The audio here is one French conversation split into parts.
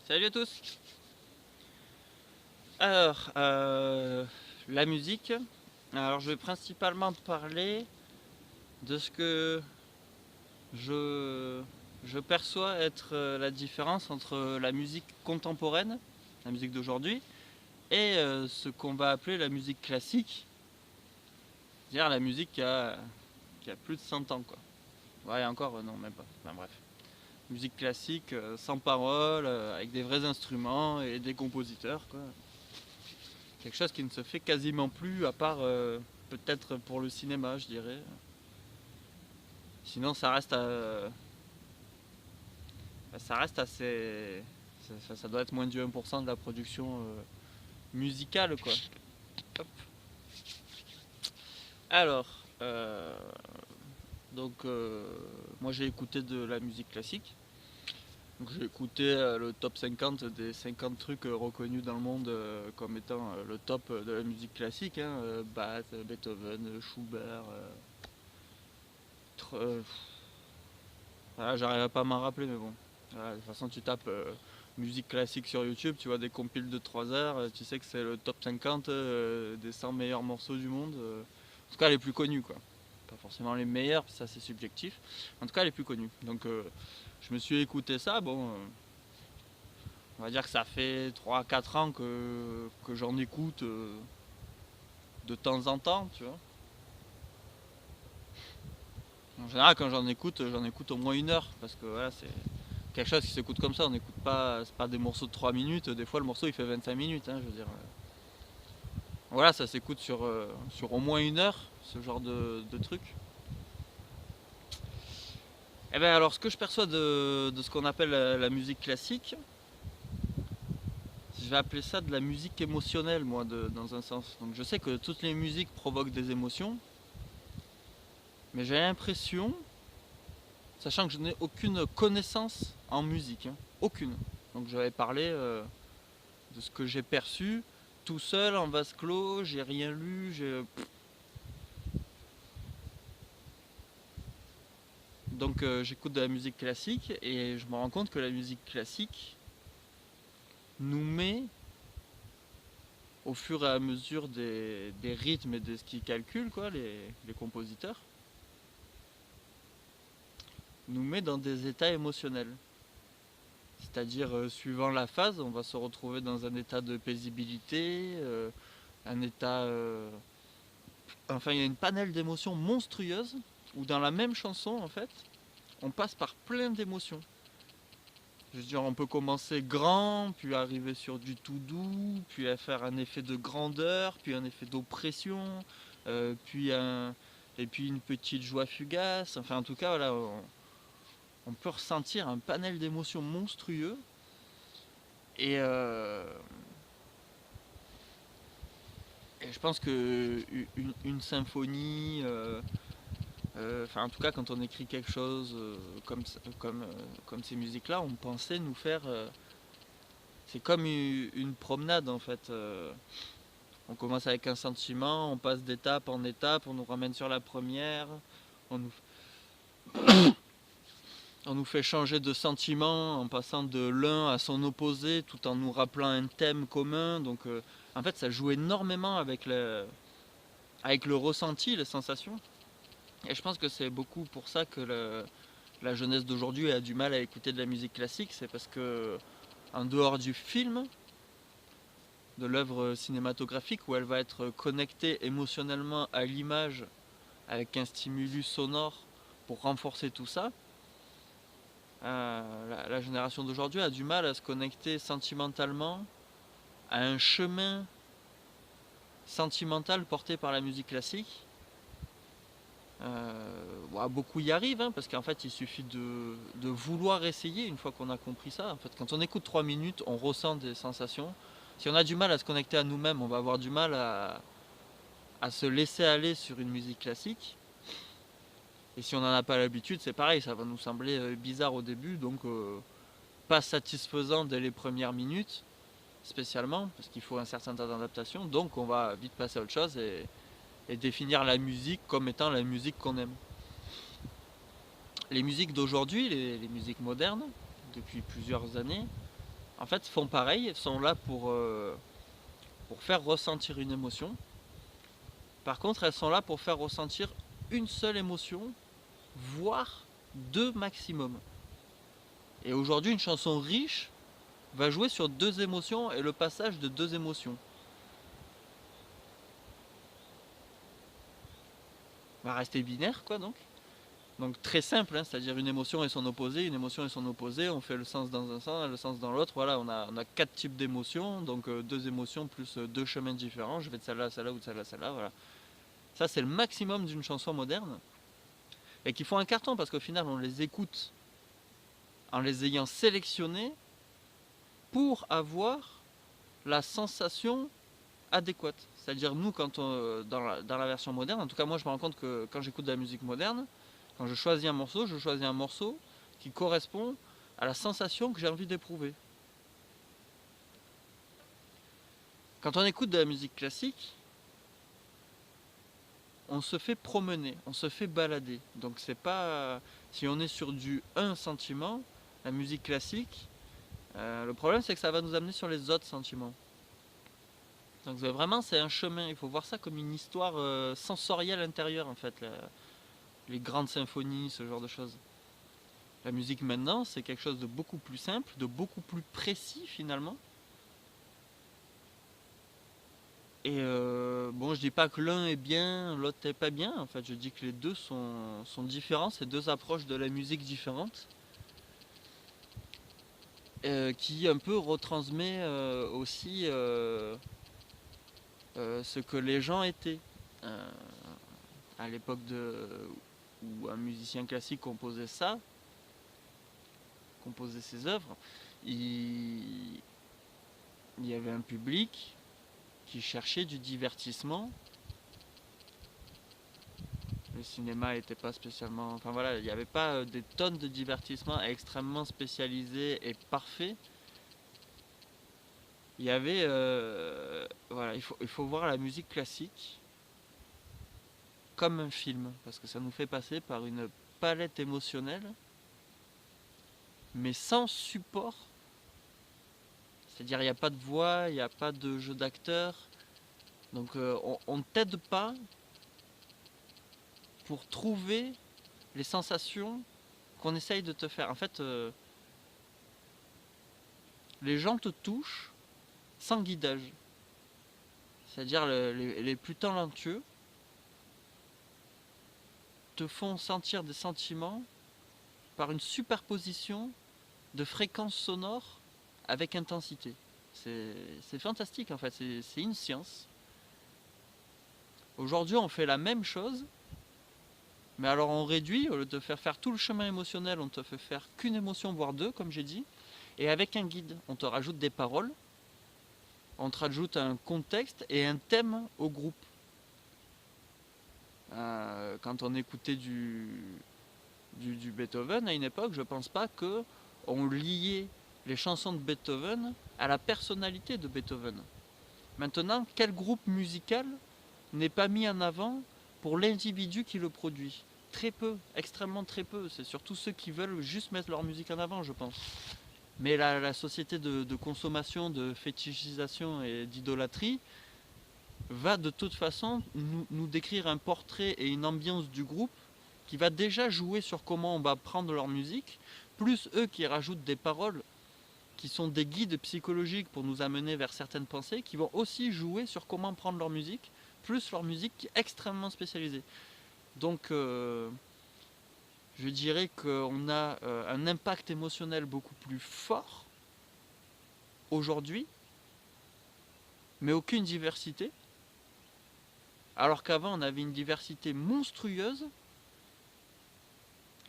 Salut à tous. Alors, la musique. Alors, je vais principalement parler de ce que je, je perçois être la différence entre la musique contemporaine, la musique d'aujourd'hui, et ce qu'on va appeler la musique classique, c'est-à-dire la musique qui a plus de 100 ans, quoi. Ouais, encore, non, même pas. Enfin, bref. Musique classique, sans parole, avec des vrais instruments et des compositeurs, quoi. Quelque chose qui ne se fait quasiment plus, à part peut-être pour le cinéma, je dirais. Sinon, ça reste assez. Ça doit être moins du 1% de la production musicale, quoi. Hop. Alors, donc, moi j'ai écouté de la musique classique. Donc, j'ai écouté le top 50 des 50 trucs reconnus dans le monde comme étant le top de la musique classique, hein, Bach, Beethoven, Schubert. Euh, Voilà, j'arrive pas à m'en rappeler, mais bon. Voilà, de toute façon, tu tapes musique classique sur YouTube, tu vois des compiles de 3 heures, tu sais que c'est le top 50 des 100 meilleurs morceaux du monde. En tout cas, les plus connus, quoi. Pas forcément les meilleurs, ça c'est subjectif. En tout cas, les plus connus. Donc, je me suis écouté ça. Bon, on va dire que ça fait 3 4 ans que j'en écoute de temps en temps, tu vois. En général, quand j'en écoute au moins 1 heure, parce que voilà, c'est quelque chose qui s'écoute comme ça, on n'écoute pas, c'est pas des morceaux de 3 minutes, des fois le morceau il fait 25 minutes, hein, je veux dire. Voilà, ça s'écoute sur au moins 1 heure, ce genre de truc. Et bien alors ce que je perçois de ce qu'on appelle la musique classique, je vais appeler ça de la musique émotionnelle, moi, dans un sens. Donc je sais que toutes les musiques provoquent des émotions, mais j'ai l'impression, sachant que je n'ai aucune connaissance en musique, hein, aucune. Donc je vais parler de ce que j'ai perçu tout seul en vase clos, j'ai rien lu, donc j'écoute de la musique classique et je me rends compte que la musique classique nous met au fur et à mesure des rythmes et de ce qu'ils calculent, quoi, les compositeurs, nous met dans des états émotionnels. C'est-à-dire, suivant la phase, on va se retrouver dans un état de paisibilité, un état. Enfin, il y a une panel d'émotions monstrueuses où dans la même chanson, en fait, on passe par plein d'émotions. Je veux dire, on peut commencer grand, puis arriver sur du tout doux, puis à faire un effet de grandeur, puis un effet d'oppression, euh, puis un, et puis une petite joie fugace. Enfin, en tout cas, voilà, on peut ressentir un panel d'émotions monstrueux. Et, et je pense que une symphonie, enfin en tout cas quand on écrit quelque chose comme ces musiques-là, on pensait nous faire. C'est comme une promenade en fait. On commence avec un sentiment, on passe d'étape en étape, on nous ramène sur la première, on nous, on nous fait changer de sentiment en passant de l'un à son opposé tout en nous rappelant un thème commun. Donc en fait ça joue énormément avec le ressenti, les sensations. Et je pense que c'est beaucoup pour ça que la jeunesse d'aujourd'hui a du mal à écouter de la musique classique, c'est parce que en dehors du film, de l'œuvre cinématographique où elle va être connectée émotionnellement à l'image avec un stimulus sonore pour renforcer tout ça, la génération d'aujourd'hui a du mal à se connecter sentimentalement à un chemin sentimental porté par la musique classique. Beaucoup y arrivent, hein, parce qu'en fait il suffit de vouloir essayer une fois qu'on a compris ça. En fait, quand on écoute 3 minutes, on ressent des sensations. Si on a du mal à se connecter à nous-mêmes, on va avoir du mal à se laisser aller sur une musique classique. Et si on n'en a pas l'habitude, c'est pareil, ça va nous sembler bizarre au début, donc pas satisfaisant dès les premières minutes, spécialement, parce qu'il faut un certain temps d'adaptation. Donc on va vite passer à autre chose et définir la musique comme étant la musique qu'on aime. Les musiques d'aujourd'hui, les musiques modernes, depuis plusieurs années, en fait, font pareil, sont là pour faire ressentir une émotion. Par contre, elles sont là pour faire ressentir une seule émotion, voire deux maximum. Et aujourd'hui, une chanson riche va jouer sur deux émotions et le passage de deux émotions. Va rester binaire, quoi, donc. Donc très simple, hein, c'est-à-dire une émotion et son opposé, une émotion et son opposé, on fait le sens dans un sens, le sens dans l'autre, voilà, on a quatre types d'émotions, donc deux émotions plus deux chemins différents, je vais de celle-là à celle-là ou de celle-là à celle-là, voilà. Ça c'est le maximum d'une chanson moderne, et qui font un carton, parce qu'au final on les écoute en les ayant sélectionnés pour avoir la sensation adéquate. C'est-à-dire nous, dans la version moderne, en tout cas moi je me rends compte que quand j'écoute de la musique moderne, quand je choisis un morceau qui correspond à la sensation que j'ai envie d'éprouver. Quand on écoute de la musique classique, on se fait promener, on se fait balader. Donc c'est pas... Si on est sur du un sentiment, la musique classique, le problème c'est que ça va nous amener sur les autres sentiments. Donc vraiment c'est un chemin, il faut voir ça comme une histoire sensorielle intérieure en fait, les grandes symphonies, ce genre de choses. La musique maintenant c'est quelque chose de beaucoup plus simple, de beaucoup plus précis finalement. Et bon, je dis pas que l'un est bien, l'autre n'est pas bien. En fait, je dis que les deux sont différents, c'est deux approches de la musique différentes. Qui un peu retransmet aussi ce que les gens étaient. À l'époque où un musicien classique composait ses œuvres, il y avait un public qui cherchait du divertissement. Le cinéma n'était pas spécialement... Enfin voilà, il n'y avait pas des tonnes de divertissement extrêmement spécialisés et parfaits. Il y avait... voilà, il faut voir la musique classique comme un film, parce que ça nous fait passer par une palette émotionnelle, mais sans support. C'est-à-dire il n'y a pas de voix, il n'y a pas de jeu d'acteur. Donc on ne t'aide pas pour trouver les sensations qu'on essaye de te faire. En fait, les gens te touchent sans guidage. C'est-à-dire les plus talentueux te font sentir des sentiments par une superposition de fréquences sonores avec intensité. C'est fantastique en fait, c'est une science. Aujourd'hui on fait la même chose, mais alors on réduit, au lieu de faire tout le chemin émotionnel, on te fait faire qu'une émotion, voire deux, comme j'ai dit, et avec un guide, on te rajoute des paroles, on te rajoute un contexte et un thème au groupe. Quand on écoutait du Beethoven à une époque, je pense pas qu'on liait les chansons de Beethoven à la personnalité de Beethoven. Maintenant, quel groupe musical n'est pas mis en avant pour l'individu qui le produit? Très peu, extrêmement très peu. C'est surtout ceux qui veulent juste mettre leur musique en avant, je pense. Mais la société de consommation, de fétichisation et d'idolâtrie va de toute façon nous décrire un portrait et une ambiance du groupe qui va déjà jouer sur comment on va prendre leur musique, plus eux qui rajoutent des paroles qui sont des guides psychologiques pour nous amener vers certaines pensées, qui vont aussi jouer sur comment prendre leur musique, plus leur musique qui est extrêmement spécialisée. Donc je dirais qu'on a un impact émotionnel beaucoup plus fort aujourd'hui, mais aucune diversité. Alors qu'avant on avait une diversité monstrueuse.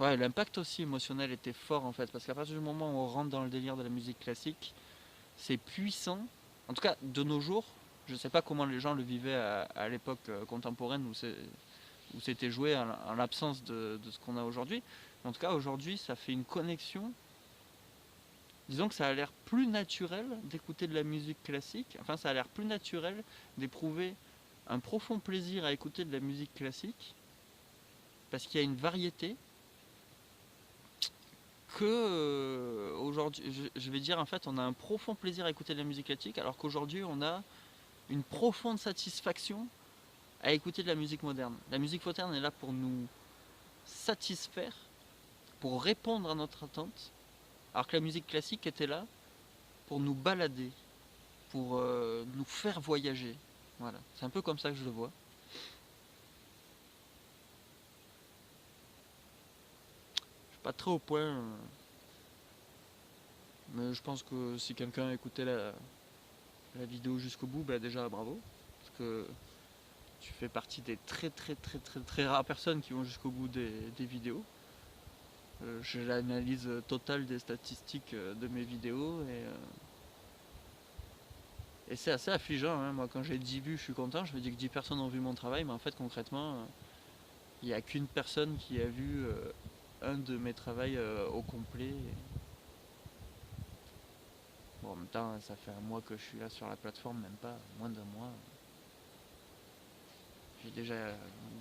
Ouais, l'impact aussi émotionnel était fort en fait, parce qu'à partir du moment où on rentre dans le délire de la musique classique, c'est puissant. En tout cas, de nos jours, je ne sais pas comment les gens le vivaient à l'époque contemporaine où c'était joué en l'absence de ce qu'on a aujourd'hui. En tout cas, aujourd'hui, ça fait une connexion. Disons que ça a l'air plus naturel d'écouter de la musique classique. Enfin, ça a l'air plus naturel d'éprouver un profond plaisir à écouter de la musique classique, parce qu'il y a une variété, que aujourd'hui aujourd'hui, je vais dire en fait, on a un profond plaisir à écouter de la musique classique, alors qu'aujourd'hui on a une profonde satisfaction à écouter de la musique moderne. La musique moderne est là pour nous satisfaire, pour répondre à notre attente, alors que la musique classique était là pour nous balader, pour nous faire voyager. Voilà, c'est un peu comme ça que je le vois. Je suis pas très au point, mais je pense que si quelqu'un a écouté la vidéo jusqu'au bout, bah déjà bravo, parce que tu fais partie des très rares personnes qui vont jusqu'au bout des vidéos. J'ai l'analyse totale des statistiques de mes vidéos et c'est assez affligeant. Hein. Moi, quand j'ai 10 vues, je suis content. Je me dis que 10 personnes ont vu mon travail, mais en fait, concrètement, il n'y a qu'une personne qui a vu un de mes travaux au complet. Bon, en même temps, ça fait un mois que je suis là sur la plateforme, même pas, moins d'un mois. J'ai déjà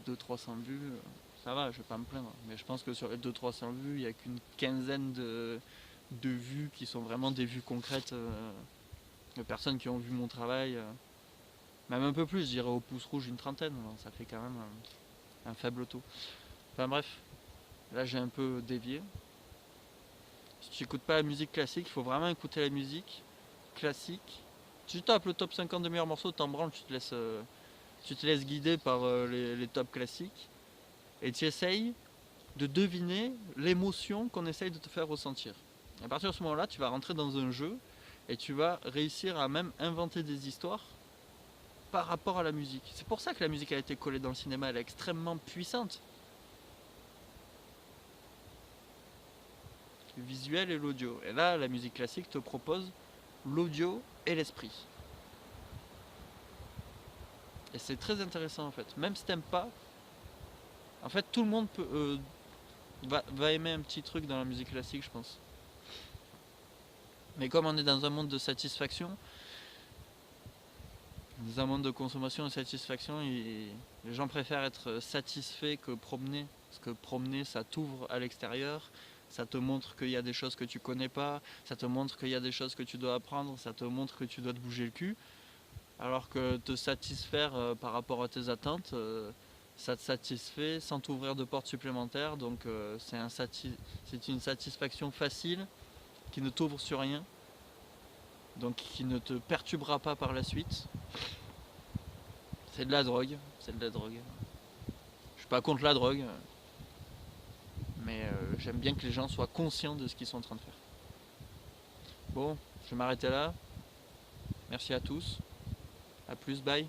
200-300 vues. Ça va, je vais pas me plaindre. Mais je pense que sur les 200-300 vues, il n'y a qu'une quinzaine de vues qui sont vraiment des vues concrètes de personnes qui ont vu mon travail. Même un peu plus, je dirais au pouce rouge une trentaine. Alors ça fait quand même un faible taux. Enfin bref, là j'ai un peu dévié. Si tu n'écoutes pas la musique classique, il faut vraiment écouter la musique classique. Tu tapes le top 50 de meilleurs morceaux, t'en branles, tu te laisses guider par les tops classiques. Et tu essayes de deviner l'émotion qu'on essaye de te faire ressentir. À partir de ce moment-là, tu vas rentrer dans un jeu et tu vas réussir à même inventer des histoires par rapport à la musique. C'est pour ça que la musique a été collée dans le cinéma, elle est extrêmement puissante. Le visuel et l'audio. Et là, la musique classique te propose l'audio et l'esprit. Et c'est très intéressant en fait. Même si t'aimes pas, en fait tout le monde va aimer un petit truc dans la musique classique, je pense. Mais comme on est dans un monde de satisfaction, dans un monde de consommation et de satisfaction, les gens préfèrent être satisfaits que promener. Parce que promener, ça t'ouvre à l'extérieur, ça te montre qu'il y a des choses que tu connais pas, ça te montre qu'il y a des choses que tu dois apprendre, ça te montre que tu dois te bouger le cul. Alors que te satisfaire par rapport à tes attentes, ça te satisfait sans t'ouvrir de portes supplémentaires. Donc c'est une satisfaction facile qui ne t'ouvre sur rien. Donc qui ne te perturbera pas par la suite. C'est de la drogue, c'est de la drogue. Je suis pas contre la drogue, mais j'aime bien que les gens soient conscients de ce qu'ils sont en train de faire. Bon, je vais m'arrêter là. Merci à tous. A plus, bye.